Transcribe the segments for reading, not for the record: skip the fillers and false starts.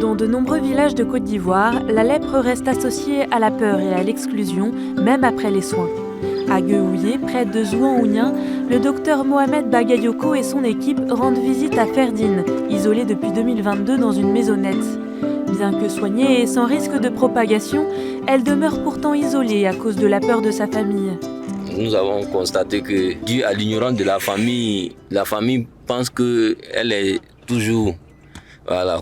Dans de nombreux villages de Côte d'Ivoire, la lèpre reste associée à la peur et à l'exclusion, même après les soins. À Gueouillé, près de Zouan-Ounien, le docteur Mohamed Bagayoko et son équipe rendent visite à Ferdine, isolée depuis 2022 dans une maisonnette. Bien que soignée et sans risque de propagation, elle demeure pourtant isolée à cause de la peur de sa famille. Nous avons constaté que, dû à l'ignorance de la famille pense qu'elle est toujours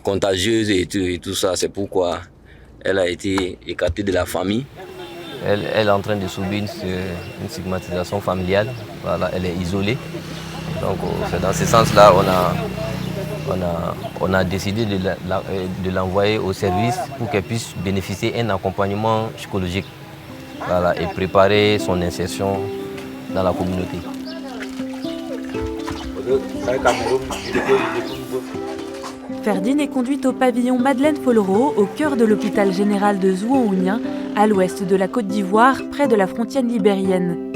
contagieuse et tout ça. C'est pourquoi elle a été écartée de la famille. Elle est en train de subir une stigmatisation familiale. Elle est isolée. Donc c'est dans ce sens-là on a décidé de l'envoyer au service pour qu'elle puisse bénéficier d'un accompagnement psychologique et préparer son insertion dans la communauté. Ferdine est conduite au pavillon Madeleine Follereau, au cœur de l'hôpital général de Zouan-Ounien, à l'ouest de la Côte d'Ivoire, près de la frontière libérienne.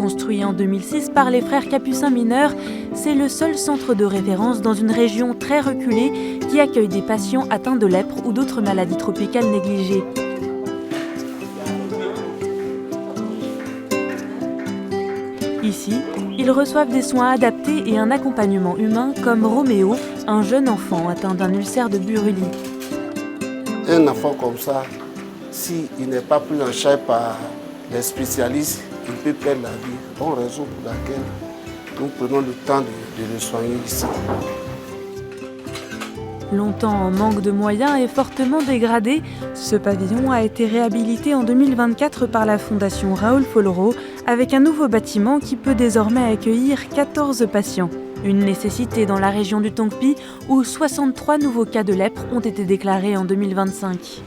Construit en 2006 par les frères capucins mineurs, c'est le seul centre de référence dans une région très reculée qui accueille des patients atteints de lèpre ou d'autres maladies tropicales négligées. Ici, ils reçoivent des soins adaptés et un accompagnement humain comme Roméo, un jeune enfant atteint d'un ulcère de Buruli. Un enfant comme ça, s'il n'est pas pris en charge par les spécialistes, il peut perdre la vie. Bonne raison pour laquelle nous prenons le temps de le soigner ici. Longtemps en manque de moyens et fortement dégradé, ce pavillon a été réhabilité en 2024 par la Fondation Raoul Follereau avec un nouveau bâtiment qui peut désormais accueillir 14 patients. Une nécessité dans la région du Tongpi où 63 nouveaux cas de lèpre ont été déclarés en 2025.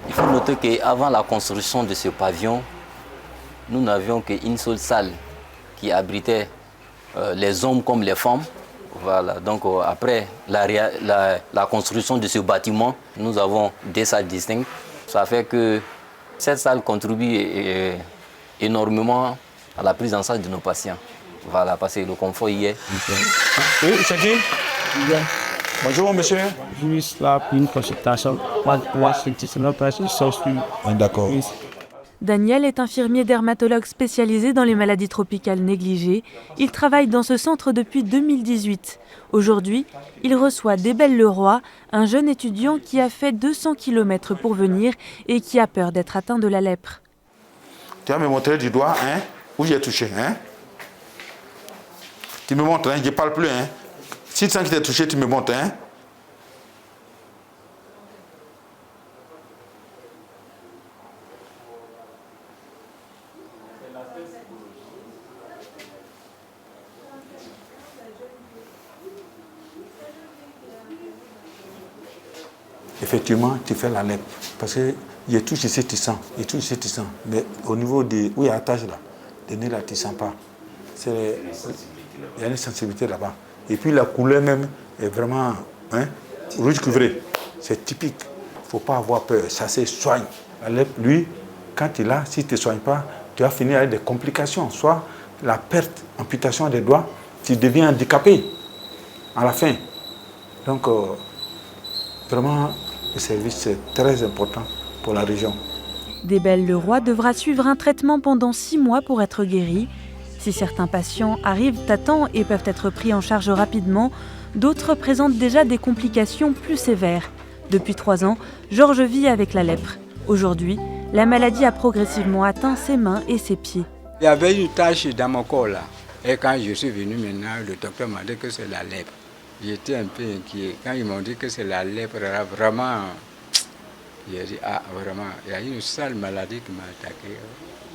Il faut noter qu'avant la construction de ce pavillon, nous n'avions qu'une seule salle qui abritait les hommes comme les femmes. Donc après la construction de ce bâtiment, nous avons deux salles distinctes. Ça fait que cette salle contribue énormément à la prise en charge de nos patients. Parce que le confort y est. Oui, c'est qui? Bonjour monsieur. Juste là, une consultation. D'accord. Daniel est infirmier dermatologue spécialisé dans les maladies tropicales négligées. Il travaille dans ce centre depuis 2018. Aujourd'hui, il reçoit Débel Leroy, un jeune étudiant qui a fait 200 km pour venir et qui a peur d'être atteint de la lèpre. Tu vas me montrer du doigt où j'ai touché. Tu me montres, je ne parle plus. Si tu sens que tu es touché, tu me montres. Effectivement, tu fais la lèpre. Parce que je touche ici, tu sens. Je touche ici, tu sens. Mais au niveau de où il y a la tache là, de nez là, tu ne sens pas. Il y a une sensibilité là-bas. Et puis la couleur même est vraiment rouge couvré. C'est typique. Il ne faut pas avoir peur. Ça se soigne. La lèpre, lui, quand il a, si tu ne te soignes pas, tu vas finir avec des complications. Soit la perte, amputation des doigts, tu deviens handicapé à la fin. Donc, vraiment, le service est très important pour la région. Débel Leroy devra suivre un traitement pendant 6 mois pour être guéri. Si certains patients arrivent à temps et peuvent être pris en charge rapidement, d'autres présentent déjà des complications plus sévères. Depuis 3 ans, Georges vit avec la lèpre. Aujourd'hui, la maladie a progressivement atteint ses mains et ses pieds. Il y avait une tache dans mon corps là. Et quand je suis venu maintenant, le docteur m'a dit que c'est la lèpre. J'étais un peu inquiet. Quand ils m'ont dit que c'est la lèpre, là, vraiment, j'ai dit, vraiment, il y a une sale maladie qui m'a attaqué.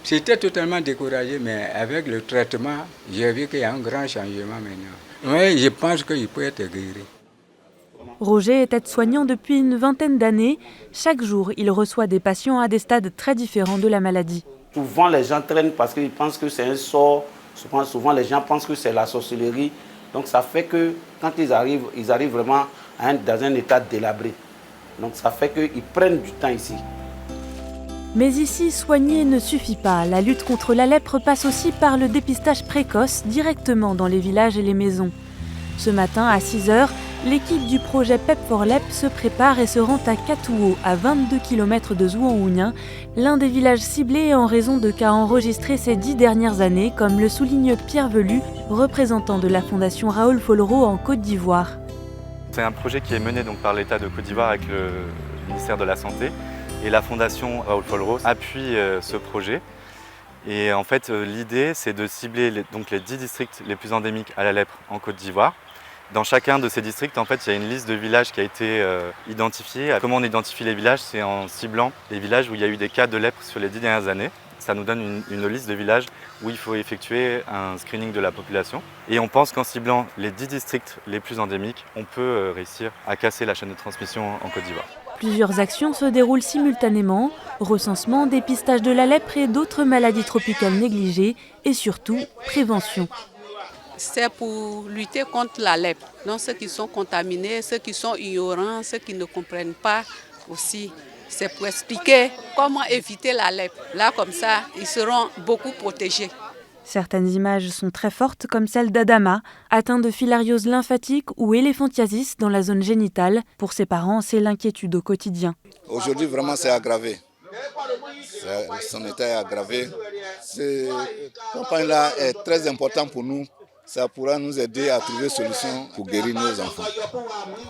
J'étais totalement découragé, mais avec le traitement, j'ai vu qu'il y a un grand changement maintenant. Oui, je pense qu'il peut être guéri. Roger est aide-soignant depuis une vingtaine d'années. Chaque jour, il reçoit des patients à des stades très différents de la maladie. Souvent, les gens traînent parce qu'ils pensent que c'est un sort. Souvent, les gens pensent que c'est la sorcellerie. Donc, ça fait que quand ils arrivent vraiment dans un état délabré. Donc, ça fait qu'ils prennent du temps ici. Mais ici, soigner ne suffit pas. La lutte contre la lèpre passe aussi par le dépistage précoce directement dans les villages et les maisons. Ce matin, à 6 h, L'équipe du projet PEP4LEP se prépare et se rend à Katouo, à 22 km de Zhuanghounian, l'un des villages ciblés en raison de cas enregistrés ces 10 dernières années, comme le souligne Pierre Velu, représentant de la Fondation Raoul Follereau en Côte d'Ivoire. C'est un projet qui est mené donc par l'État de Côte d'Ivoire avec le ministère de la Santé, et la Fondation Raoul Follereau appuie ce projet. Et en fait, l'idée, c'est de cibler les 10 districts les plus endémiques à la lèpre en Côte d'Ivoire. Dans chacun de ces districts, en fait, il y a une liste de villages qui a été identifiée. Comment on identifie les villages? C'est en ciblant les villages où il y a eu des cas de lèpre sur les 10 dernières années. Ça nous donne une liste de villages où il faut effectuer un screening de la population. Et on pense qu'en ciblant les 10 districts les plus endémiques, on peut réussir à casser la chaîne de transmission en Côte d'Ivoire. Plusieurs actions se déroulent simultanément, recensement, dépistage de la lèpre et d'autres maladies tropicales négligées et surtout prévention. C'est pour lutter contre la lèpre. Donc ceux qui sont contaminés, ceux qui sont ignorants, ceux qui ne comprennent pas aussi. C'est pour expliquer comment éviter la lèpre. Là, comme ça, ils seront beaucoup protégés. Certaines images sont très fortes, comme celle d'Adama, atteint de filariose lymphatique ou éléphantiasis dans la zone génitale. Pour ses parents, c'est l'inquiétude au quotidien. Aujourd'hui, vraiment, c'est aggravé. Son état est aggravé. Cette campagne-là est très importante pour nous. Ça pourra nous aider à trouver des solutions pour guérir nos enfants.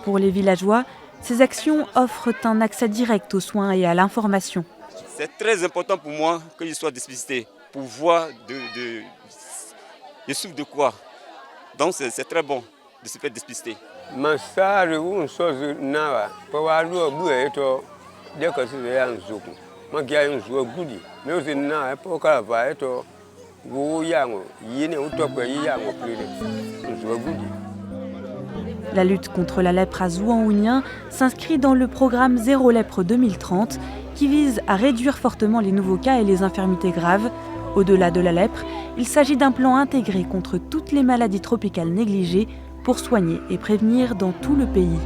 Pour les villageois, ces actions offrent un accès direct aux soins et à l'information. C'est très important pour moi que je sois dépisté pour voir je souffre de quoi. Donc c'est très bon de se faire dépister. La lutte contre la lèpre à Zhuanghounian s'inscrit dans le programme Zéro Lèpre 2030 qui vise à réduire fortement les nouveaux cas et les infirmités graves. Au-delà de la lèpre, il s'agit d'un plan intégré contre toutes les maladies tropicales négligées pour soigner et prévenir dans tout le pays.